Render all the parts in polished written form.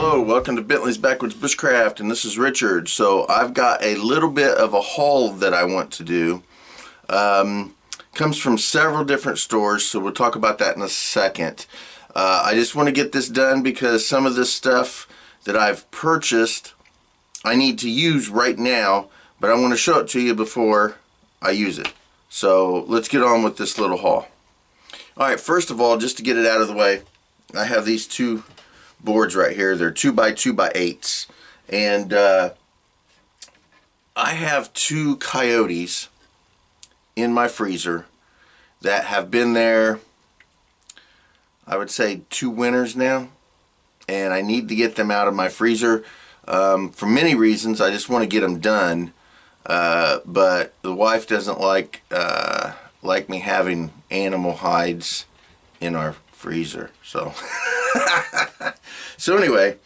Hello, welcome to Bentley's Backwards Bushcraft, and this is Richard. So I've got a little bit of a haul that I want to do. Comes from several different stores, so we'll talk about that in a second. I just want to get this done because some of this stuff that I've purchased I need to use right now, but I want to show it to you before I use it. So let's get on with this little haul. Alright, first of all, just to get it out of the way, I have these two boards right here. They're 2x2x8s, and I have two coyotes in my freezer that have been there, I would say 2 winters now, and I need to get them out of my freezer for many reasons. I just want to get them done, but the wife doesn't like me having animal hides in our freezer, so so anyway,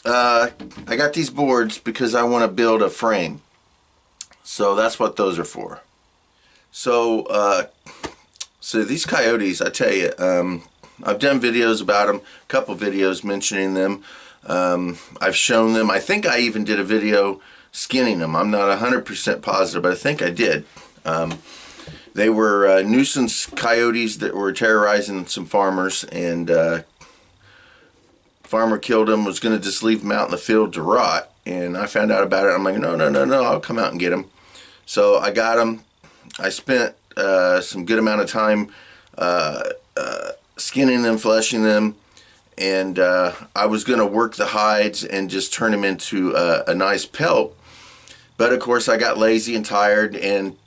I got these boards because I want to build a frame, so that's what those are for. So so these coyotes, I tell you, I've done videos about them, a couple videos mentioning them. I've shown them. I think I even did a video skinning them. I'm not 100% positive, but I think I did. They were nuisance coyotes that were terrorizing some farmers, and farmer killed them, was going to just leave them out in the field to rot, and I found out about it. I'm like, no, I'll come out and get them. So I got them. I spent some good amount of time skinning them, fleshing them, and I was going to work the hides and just turn them into a nice pelt, but of course I got lazy and tired, and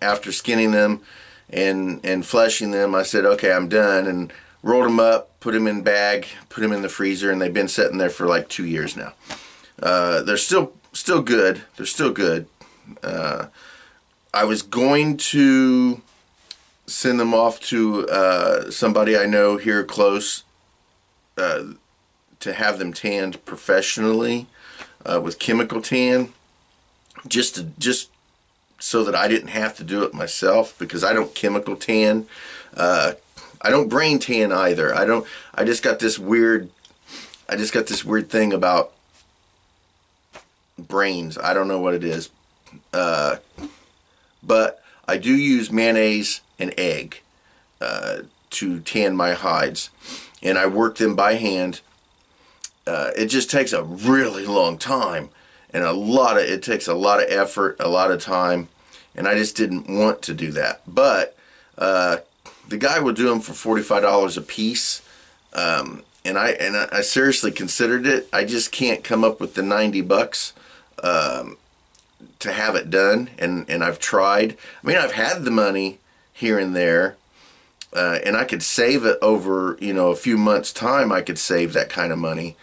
after skinning them and fleshing them, I said, okay, I'm done, and rolled them up, put them in a bag, put them in the freezer, and they've been sitting there for like 2 years now. They're still good. They're still good. I was going to send them off to somebody I know here close to have them tanned professionally with chemical tan, just so that I didn't have to do it myself, because I don't chemical tan. I don't brain tan either. I just got this weird thing about brains. I don't know what it is. But I do use mayonnaise and egg to tan my hides, and I work them by hand. It just takes a really long time, and it takes a lot of effort, a lot of time, and I just didn't want to do that. But the guy would do them for $45 a piece, and I seriously considered it. I just can't come up with the $90 to have it done, and I've tried. I mean, I've had the money here and there, and I could save it over, a few months' time. I could save that kind of money,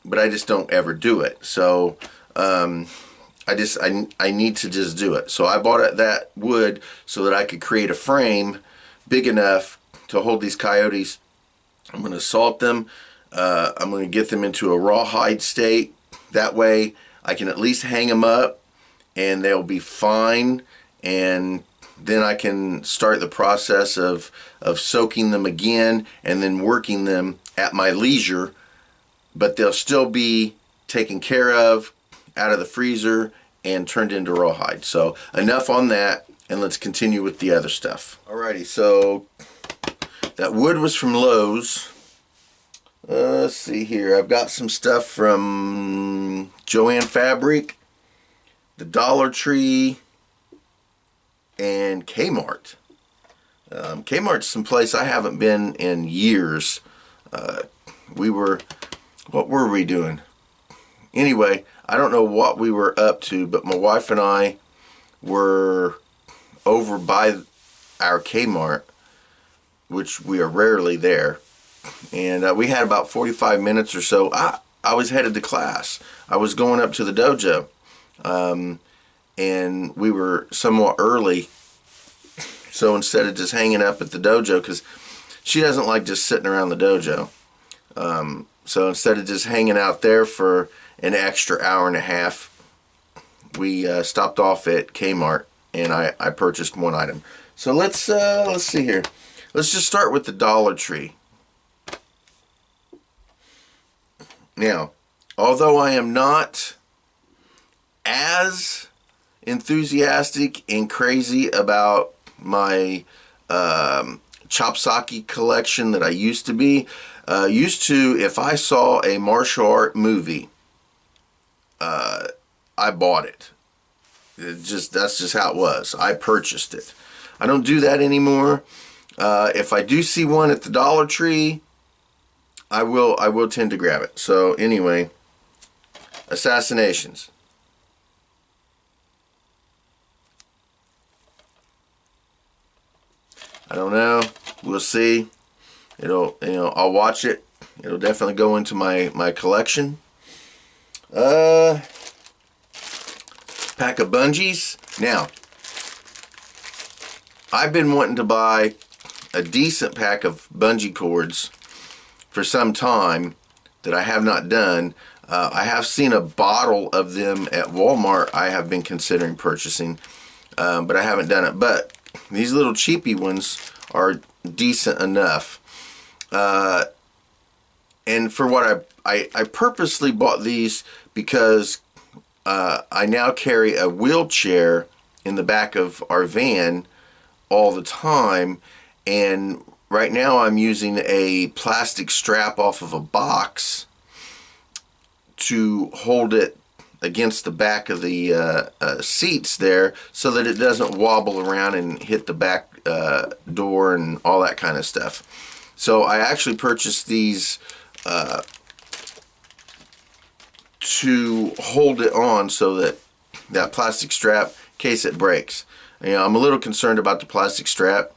but I just don't ever do it. So I need to just do it. So I bought that wood so that I could create a frame big enough to hold these coyotes. I'm going to salt them. I'm going to get them into a rawhide state. That way I can at least hang them up and they'll be fine, and then I can start the process of soaking them again and then working them at my leisure, but they'll still be taken care of, out of the freezer, and turned into rawhide. So enough on that, and let's continue with the other stuff. Alrighty, so that wood was from Lowe's. Let's see here. I've got some stuff from Joann Fabric, the Dollar Tree, and K-Mart. K-Mart's someplace I haven't been in years. What were we doing? Anyway, I don't know what we were up to, but my wife and I were over by our K-Mart, which we are rarely there, and we had about 45 minutes or so. I was headed to class. I was going up to the dojo, and we were somewhat early, so instead of just hanging up at the dojo, because she doesn't like just sitting around the dojo, so instead of just hanging out there for an extra hour and a half, we stopped off at K-Mart, and I purchased one item. So let's see here. Let's just start with the Dollar Tree. Now, although I am not as enthusiastic and crazy about my chopsaki collection that I used to be, if I saw a martial art movie, I bought it. That's just how it was. I purchased it. I don't do that anymore. If I do see one at the Dollar Tree, I will tend to grab it. So anyway, assassinations. I don't know. We'll see. I'll watch it. It'll definitely go into my collection. Pack of bungees. Now, I've been wanting to buy a decent pack of bungee cords for some time that I have not done. I have seen a bottle of them at Walmart I have been considering purchasing, but I haven't done it. But these little cheapy ones are decent enough. And for what I purposely bought these because I now carry a wheelchair in the back of our van all the time, and right now I'm using a plastic strap off of a box to hold it against the back of the seats there so that it doesn't wobble around and hit the back door and all that kind of stuff. So I actually purchased these to hold it on so that plastic strap, in case it breaks. I'm a little concerned about the plastic strap.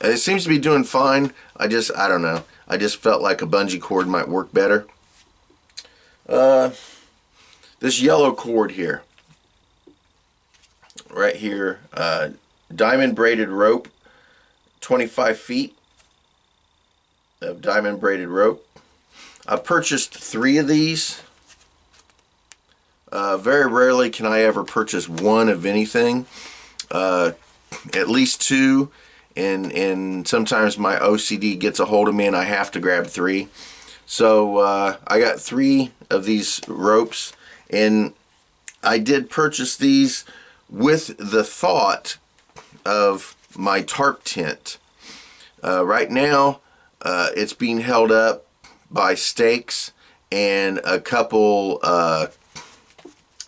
It seems to be doing fine. I don't know. I just felt like a bungee cord might work better. This yellow cord here, right here, diamond braided rope, 25 feet of diamond braided rope. I purchased 3 of these. Very rarely can I ever purchase one of anything. At least 2, and sometimes my OCD gets a hold of me and I have to grab 3. So I got 3 of these ropes, and I did purchase these with the thought of my tarp tent. Right now it's being held up by stakes and a couple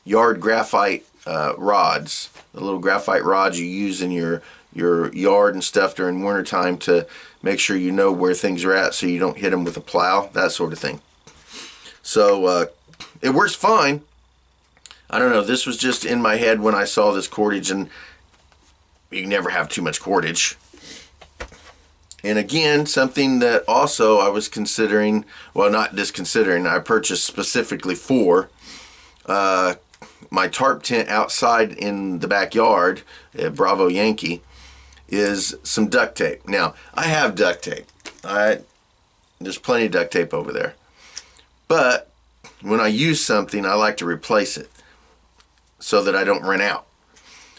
yard graphite rods, the little graphite rods you use in your yard and stuff during wintertime to make sure you know where things are at so you don't hit them with a plow, that sort of thing. So it works fine. I don't know, this was just in my head when I saw this cordage, and you never have too much cordage. And again, something that also I was considering, well, not just considering, I purchased specifically for my tarp tent outside in the backyard at Bravo Yankee, is some duct tape. Now, I have duct tape. There's plenty of duct tape over there. But when I use something, I like to replace it so that I don't run out.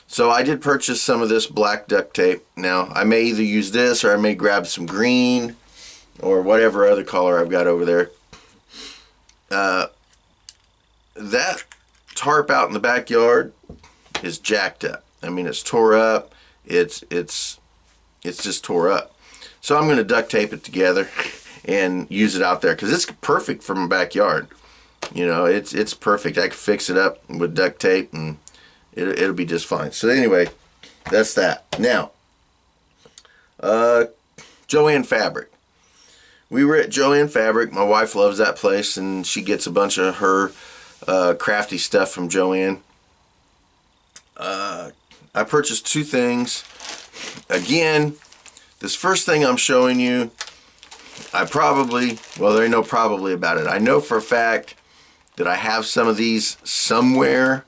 So I did purchase some of this black duct tape. Now, I may either use this or I may grab some green or whatever other color I've got over there. That tarp out in the backyard is jacked up. I mean, it's tore up. It's just tore up. So I'm going to duct tape it together and use it out there because it's perfect for my backyard. It's perfect. I can fix it up with duct tape and it'll be just fine. So anyway, that's that. Now, Joann Fabric. We were at Joann Fabric. My wife loves that place, and she gets a bunch of her crafty stuff from Joann. I purchased 2 things. Again, this first thing I'm showing you, there ain't no probably about it. I know for a fact that I have some of these somewhere.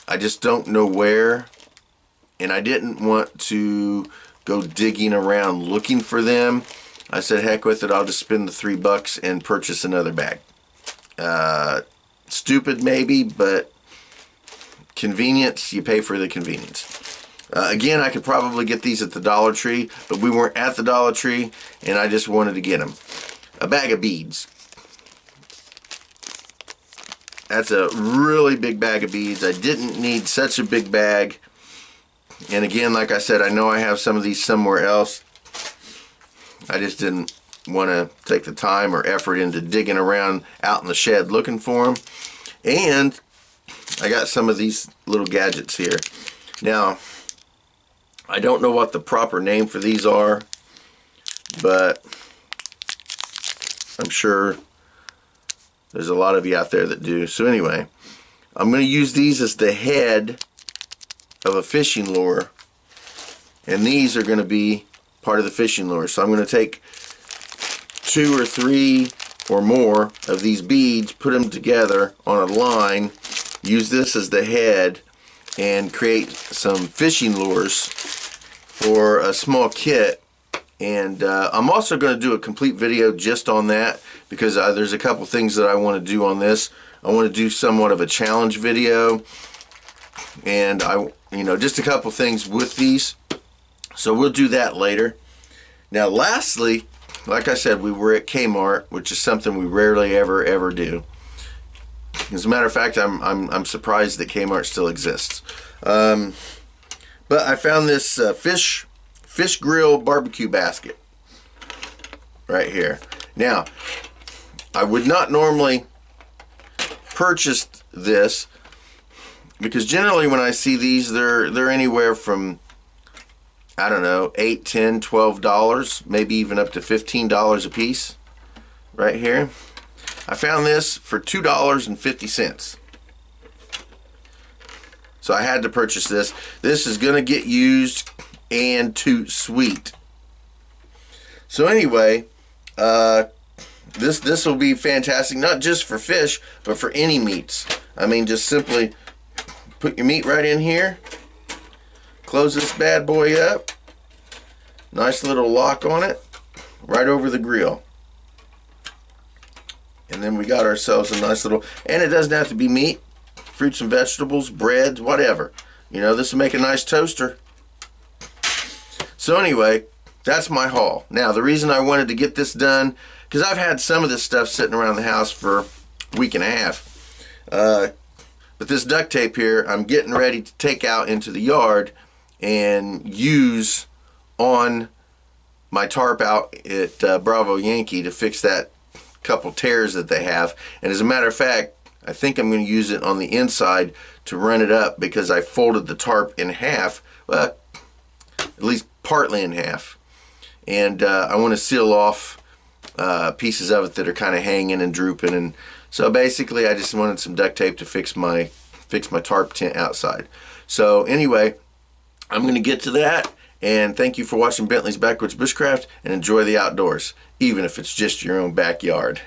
I just don't know where. And I didn't want to go digging around looking for them. I said, heck with it, I'll just spend the $3 and purchase another bag. Stupid maybe, but convenience, you pay for the convenience. Again, I could probably get these at the Dollar Tree, but we weren't at the Dollar Tree, and I just wanted to get them. A bag of beads. That's a really big bag of beads. I didn't need such a big bag. And again, like I said, I know I have some of these somewhere else. I just didn't want to take the time or effort into digging around out in the shed looking for them. And I got some of these little gadgets here. Now, I don't know what the proper name for these are, but I'm sure there's a lot of you out there that do. So anyway, I'm going to use these as the head of a fishing lure, and these are going to be part of the fishing lure. So I'm going to take 2 or 3 or more of these beads, put them together on a line, use this as the head, and create some fishing lures for a small kit. And I'm also going to do a complete video just on that, because there's a couple things that I want to do on this. I want to do somewhat of a challenge video, and just a couple things with these. So we'll do that later. Now lastly, like I said, we were at K-Mart, which is something we rarely ever do. As a matter of fact, I'm surprised that K-Mart still exists. But I found this fish grill barbecue basket right here. Now, I would not normally purchase this, because generally when I see these, they're anywhere from, I don't know, $8, $10, $12, maybe even up to $15 a piece right here. I found this for $2.50. So I had to purchase this. This is going to get used and too sweet. So anyway, this will be fantastic, not just for fish, but for any meats. I mean, just simply put your meat right in here, close this bad boy up, nice little lock on it, right over the grill. And then we got ourselves a nice little, and it doesn't have to be meat, fruits and vegetables, breads, whatever. This will make a nice toaster. So anyway, that's my haul. Now, the reason I wanted to get this done, because I've had some of this stuff sitting around the house for a week and a half. But this duct tape here, I'm getting ready to take out into the yard and use on my tarp out at Bravo Yankee to fix that couple tears that they have. And as a matter of fact, I think I'm going to use it on the inside to run it up, because I folded the tarp in half, at least partly in half. And I want to seal off pieces of it that are kind of hanging and drooping. And so basically I just wanted some duct tape to fix my tarp tent outside. So anyway, I'm going to get to that. And thank you for watching Bentley's Backwoods Bushcraft, and enjoy the outdoors, even if it's just your own backyard.